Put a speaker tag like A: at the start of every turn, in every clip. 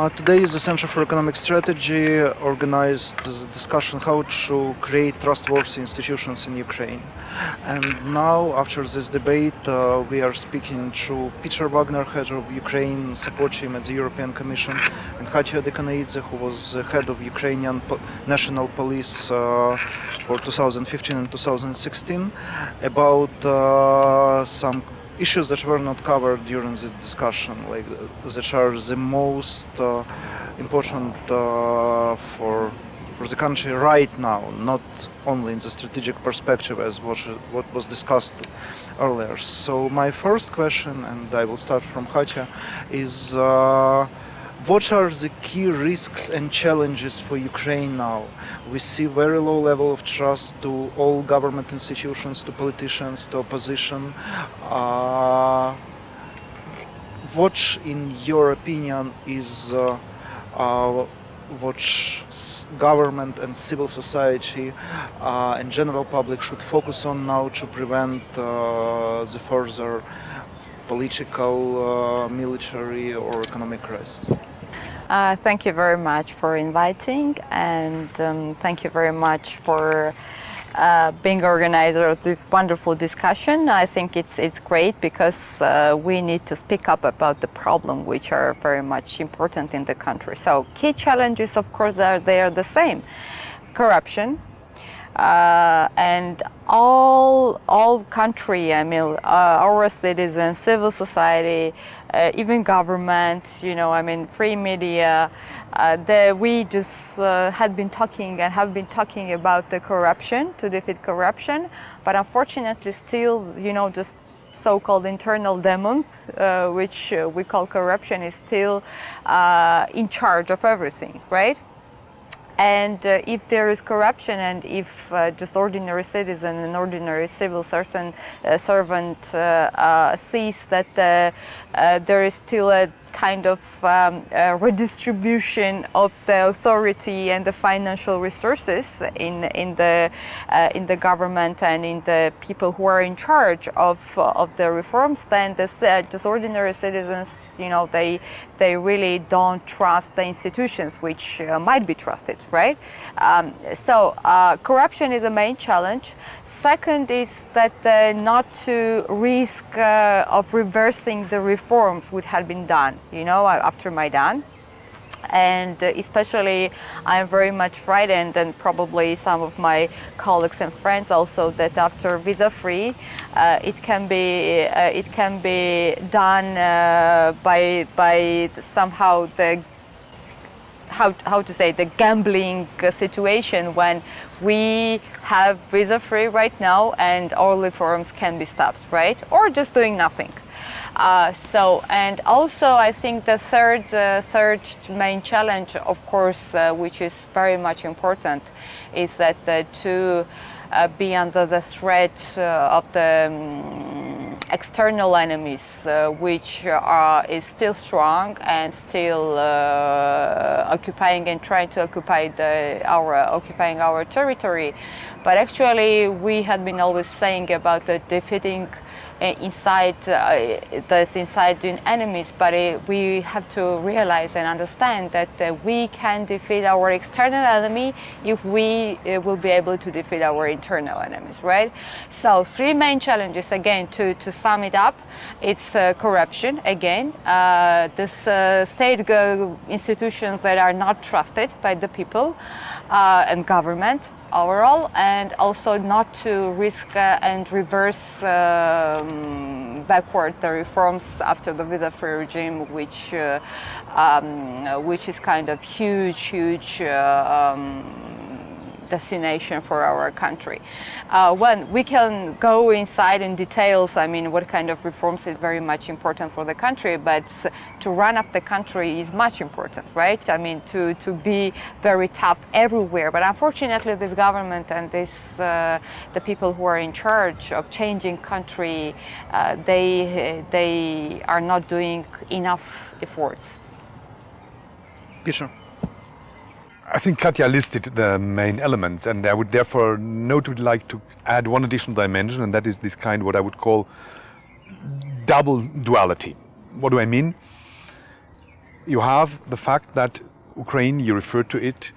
A: Today is the Center for Economic Strategy organized a discussion how to create trustworthy institutions in Ukraine. And now, after this debate, we are speaking to Peter Wagner, head of Ukraine support team at the European Commission, and Khatia Dekanoidze, who was the head of Ukrainian National Police for 2015 and 2016, about some issues that were not covered during the discussion, like that are the most important for the country right now, not only in the strategic perspective as what was discussed earlier. So my first question, and I will start from Khatia, is what are the key risks and challenges for Ukraine now? We see very low level of trust to all government institutions, to politicians, to opposition. What, in your opinion, is what government and civil society and general public should focus on now to prevent the further political, military or economic crisis?
B: Thank you very much for inviting, and thank you very much for being organizer of this wonderful discussion. I think it's great because we need to speak up about the problem which are very much important in the country. So key challenges, of course, they are the same: corruption, and all country, I mean, our citizens, civil society, even government, you know, I mean, free media, we just have been talking about the corruption, to defeat corruption, but unfortunately still, you know, just so-called internal demons, which we call corruption, is still in charge of everything, right? And if there is corruption, and if just ordinary citizen and ordinary civil servant sees that there is still a kind of redistribution of the authority and the financial resources in the government and in the people who are in charge of the reforms, then just ordinary citizens, you know, they really don't trust the institutions which might be trusted, right? So corruption is the main challenge. Second is that not to risk of reversing the reforms which had been done, you know, after Maidan. And especially I'm very much frightened, and probably some of my colleagues and friends also, that after visa-free it can be done by somehow the how to say, the gambling situation, when we have visa-free right now and all reforms can be stopped, right? Or just doing nothing. And also I think the third main challenge, of course, which is very much important, is that to be under the threat of the external enemies, which is still strong and still occupying and trying to occupy occupying our territory. But actually, we had been always saying about the defeating inside enemies, but we have to realize and understand that we can defeat our external enemy if we will be able to defeat our internal enemies, right? So three main challenges, again, to sum it up: it's corruption, again, this state institutions that are not trusted by the people and government overall, and also not to risk and reverse backward the reforms after the visa-free regime, which is kind of huge destination for our country. When we can go inside in details, I mean, what kind of reforms is very much important for the country, but to run up the country is much important, right? I mean, to be very tough everywhere. But unfortunately, this government and the people who are in charge of changing country, they are not doing enough efforts.
A: Peter.
C: I think Khatia listed the main elements, and I would therefore like to add one additional dimension, and that is this kind, what I would call double duality. What do I mean? you have the fact that Ukraine, you referred to it,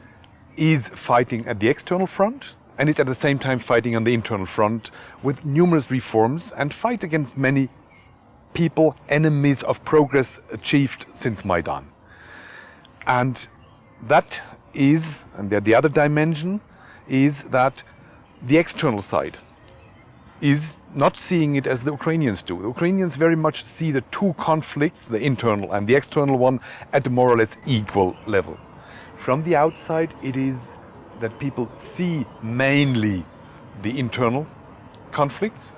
C: is fighting at the external front and is at the same time fighting on the internal front with numerous reforms and fights against many people, enemies of progress achieved since Maidan. And that is, and the other dimension is that the external side is not seeing it as the Ukrainians do. The Ukrainians very much see the two conflicts, the internal and the external one, at a more or less equal level. From the outside, it is that people see mainly the internal conflicts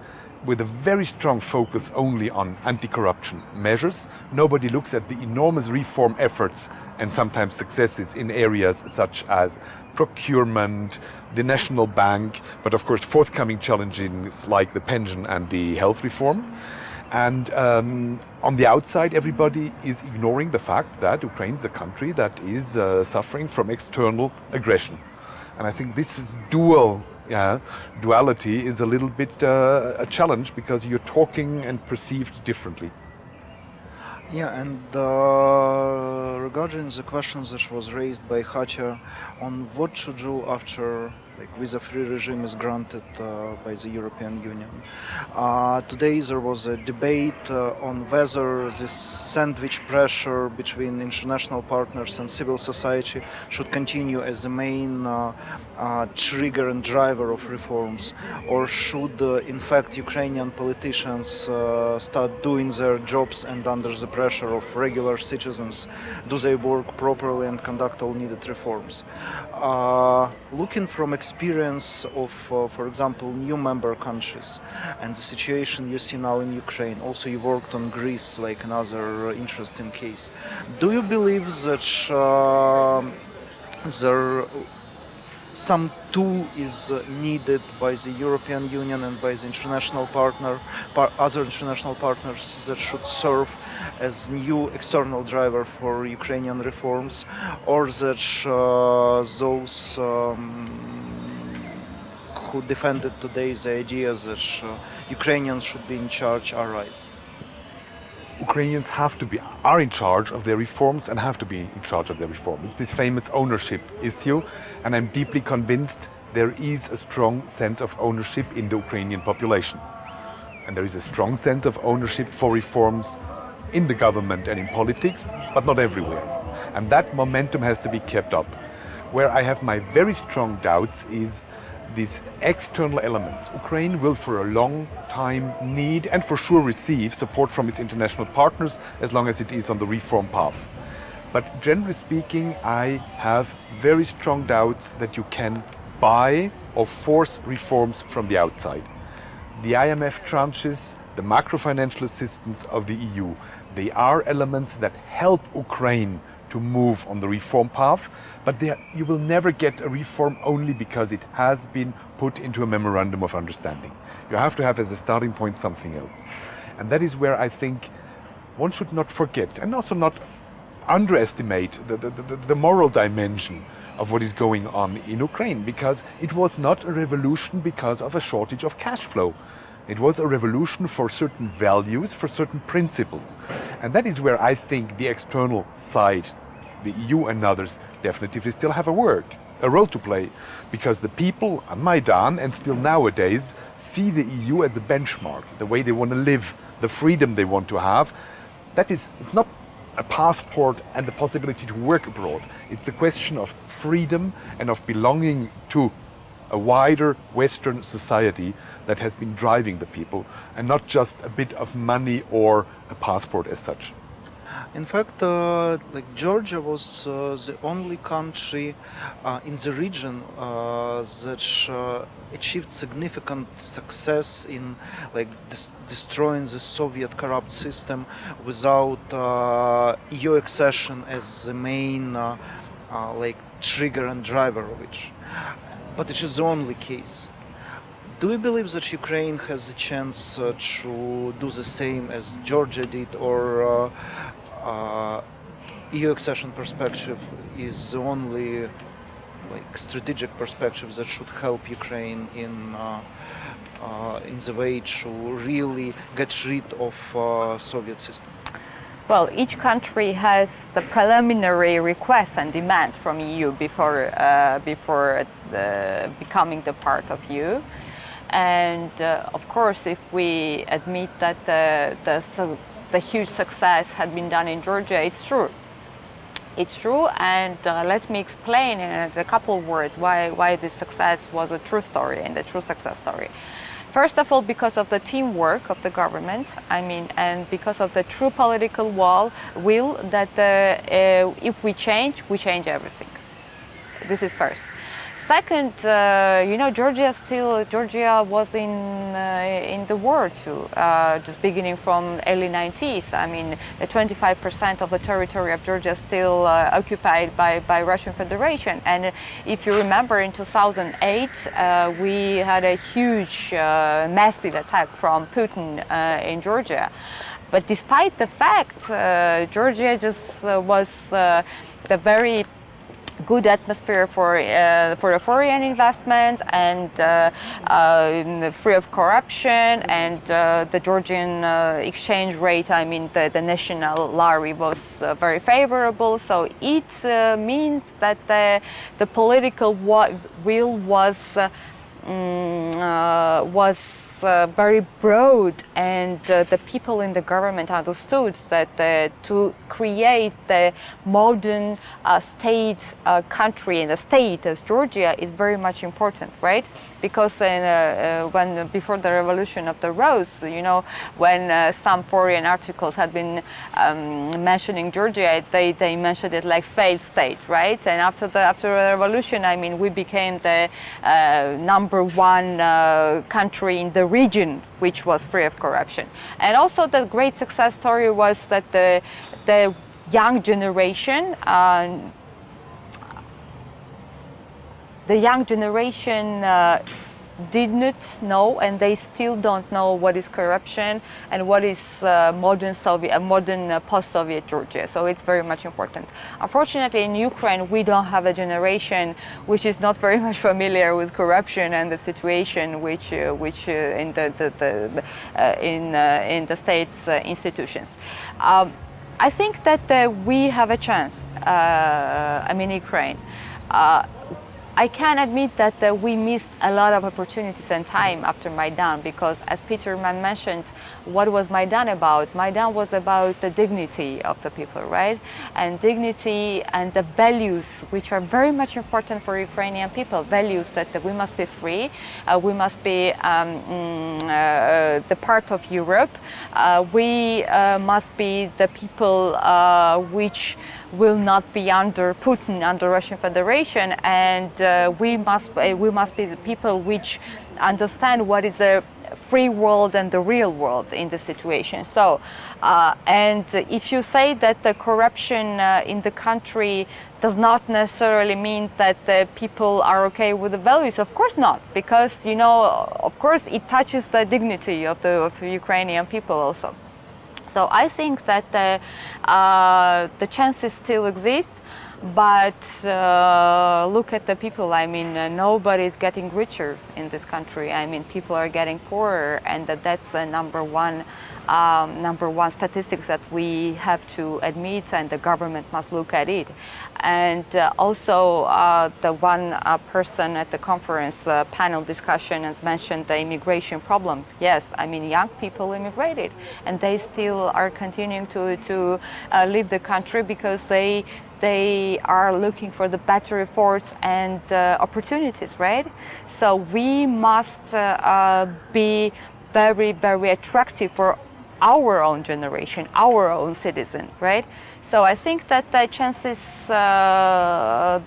C: with a very strong focus only on anti-corruption measures. Nobody looks at the enormous reform efforts and sometimes successes in areas such as procurement, the national bank, but of course forthcoming challenges like the pension and the health reform. And on the outside, everybody is ignoring the fact that Ukraine is a country that is suffering from external aggression. And I think this duality is a little bit a challenge because you're talking and perceived differently.
A: Yeah, and regarding the questions that was raised by Khatia on what to do after visa-free regime is granted by the European Union. Today there was a debate on whether this sandwich pressure between international partners and civil society should continue as the main trigger and driver of reforms, or should in fact Ukrainian politicians start doing their jobs and under the pressure of regular citizens do their work properly and conduct all needed reforms. Looking from experience of, for example, new member countries and the situation you see now in Ukraine, also you worked on Greece, like another interesting case. Do you believe that there some tool is needed by the European Union and by the international other international partners that should serve as new external driver for Ukrainian reforms, or that those who defended today the idea that Ukrainians should be in charge are right?
C: Ukrainians are in charge of their reforms and have to be in charge of their reform. It's this famous ownership issue, and I'm deeply convinced there is a strong sense of ownership in the Ukrainian population. And there is a strong sense of ownership for reforms in the government and in politics, but not everywhere. And that momentum has to be kept up. Where I have my very strong doubts is these external elements. Ukraine will for a long time need and for sure receive support from its international partners as long as it is on the reform path. But generally speaking, I have very strong doubts that you can buy or force reforms from the outside. The IMF tranches, the macro-financial assistance of the EU, they are elements that help Ukraine to move on the reform path, but you will never get a reform only because it has been put into a memorandum of understanding. You have to have as a starting point something else. And that is where I think one should not forget and also not underestimate the moral dimension of what is going on in Ukraine, because it was not a revolution because of a shortage of cash flow. It was a revolution for certain values, for certain principles. And that is where I think the external side, the EU and others, definitively still have a role to play. Because the people on Maidan and still nowadays see the EU as a benchmark, the way they want to live, the freedom they want to have. It's not a passport and the possibility to work abroad. It's the question of freedom and of belonging to a wider Western society that has been driving the people, and not just a bit of money or a passport as such.
A: In fact, Georgia was the only country in the region that achieved significant success in destroying the Soviet corrupt system without EU accession as the main trigger and driver of it. But it is the only case. Do you believe that Ukraine has a chance to do the same as Georgia did, or EU accession perspective is the only strategic perspective that should help Ukraine in the way to really get rid of Soviet system?
B: Well, each country has the preliminary requests and demands from EU before becoming the part of EU. And of course, if we admit that the huge success had been done in Georgia, it's true. It's true, and let me explain in a couple of words why this success was a true story and a true success story. First of all, because of the teamwork of the government, and because of the true political will that if we change everything. This is first. Second, Georgia was in the war too, just beginning from early 90s. I mean, the 25% of the territory of Georgia is still occupied by Russian Federation. And if you remember, in 2008, we had a huge, massive attack from Putin in Georgia. But despite the fact, Georgia just was the very good atmosphere for foreign investment and free of corruption, and the Georgian exchange rate, the national lari was very favorable. So it means that the political will was very broad, and the people in the government understood that to create the modern state country and a state as Georgia is very much important, right? Because when before the revolution of the Rose, when some foreign articles had been mentioning Georgia, they mentioned it like failed state, right? And after the revolution, we became the #1 country in the region which was free of corruption. And also the great success story was that the young generation did not know, and they still don't know, what is corruption and what is modern post-Soviet Georgia. So it's very much important. Unfortunately, in Ukraine, we don't have a generation which is not very much familiar with corruption and the situation which in the state's institutions. I think that we have a chance. Ukraine. I can admit that we missed a lot of opportunities and time after Maidan, because, as Peter mentioned, what was Maidan about? Maidan was about the dignity of the people, right? And dignity and the values, which are very much important for Ukrainian people. Values that we must be free, we must be the part of Europe, we must be the people which will not be under Putin, under Russian Federation, and we must be the people which understand what is a free world and the real world in the situation. So, and if you say that the corruption in the country does not necessarily mean that the people are okay with the values, of course not, because of course it touches the dignity of the Ukrainian people also. So I think that the chances still exist, but look at the people. Nobody is getting richer in this country. People are getting poorer, and that's a number one statistics that we have to admit, and the government must look at it. And also the one person at the conference panel discussion and mentioned the immigration problem. Yes, young people immigrated, and they still are continuing to leave the country because they are looking for the better efforts and opportunities, right? So we must be very, very attractive for our own generation, our own citizen, right? So I think that the chances, and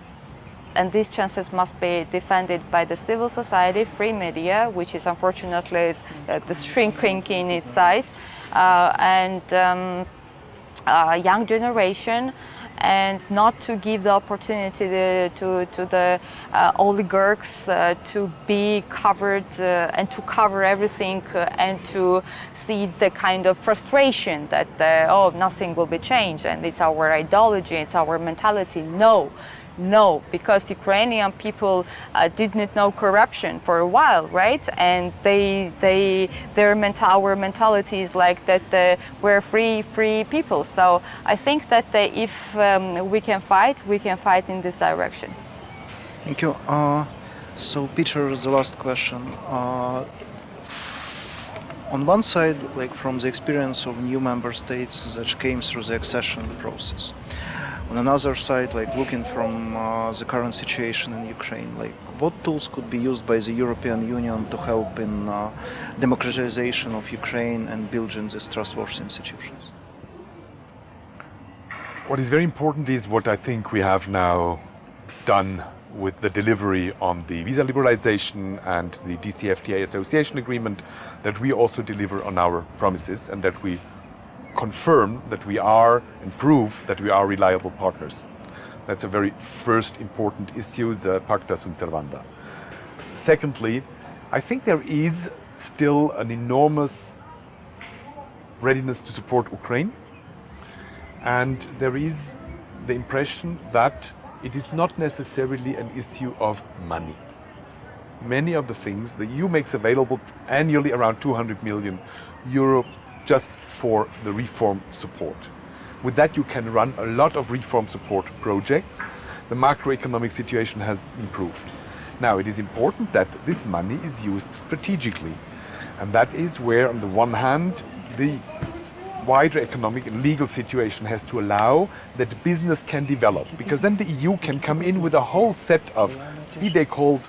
B: these chances must be defended by the civil society, free media, which is unfortunately the shrinking in its size, and young generation, and not to give the opportunity to the oligarchs to be covered and to cover everything and to see the kind of frustration that nothing will be changed and it's our ideology, it's our mentality. No, No, because Ukrainian people didn't know corruption for a while, right? And our mentality is like that we're free people. So I think that if we can fight in this direction.
A: Thank you. So Peter, the last question. On one side, like from the experience of new member states that came through the accession process. On another side, like looking from the current situation in Ukraine, like what tools could be used by the European Union to help in democratization of Ukraine and building these trustworthy institutions?
C: What is very important is what I think we have now done with the delivery on the visa liberalization and the DCFTA association agreement, that we also deliver on our promises and that we confirm that we are and prove that we are reliable partners. That's a very first important issue, the pacta sunt servanda. Secondly, I think there is still an enormous readiness to support Ukraine, and there is the impression that it is not necessarily an issue of money. Many of the things the EU makes available annually, around 200 million euro, just for the reform support. With that you can run a lot of reform support projects. The macroeconomic situation has improved. Now it is important that this money is used strategically, and that is where on the one hand the wider economic and legal situation has to allow that business can develop, because then the EU can come in with a whole set of, be they called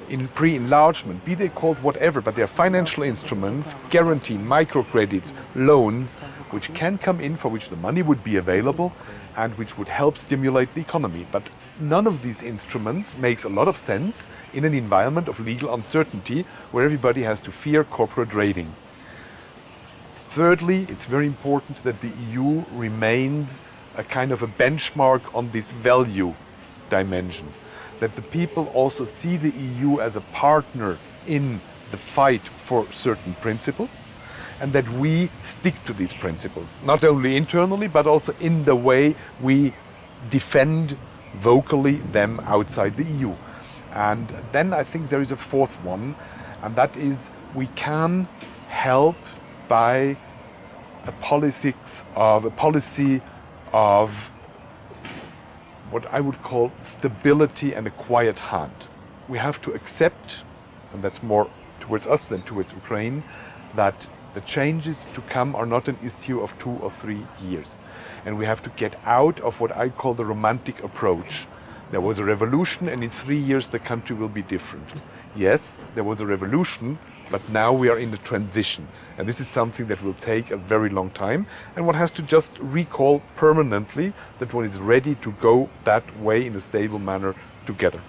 C: in pre-enlargement, be they called whatever, but they're financial instruments, guaranteed microcredits, loans, which can come in, for which the money would be available and which would help stimulate the economy. But none of these instruments makes a lot of sense in an environment of legal uncertainty where everybody has to fear corporate raiding. Thirdly, it's very important that the EU remains a kind of a benchmark on this value dimension, that the people also see the EU as a partner in the fight for certain principles, and that we stick to these principles, not only internally, but also in the way we defend vocally them outside the EU. And then I think there is a fourth one, and that is we can help by a policy of what I would call stability and a quiet hand. We have to accept, and that's more towards us than towards Ukraine, that the changes to come are not an issue of 2 or 3 years. And we have to get out of what I call the romantic approach. There was a revolution and in 3 years the country will be different. Yes, there was a revolution, but now we are in the transition. And this is something that will take a very long time. And one has to just recall permanently that one is ready to go that way in a stable manner together.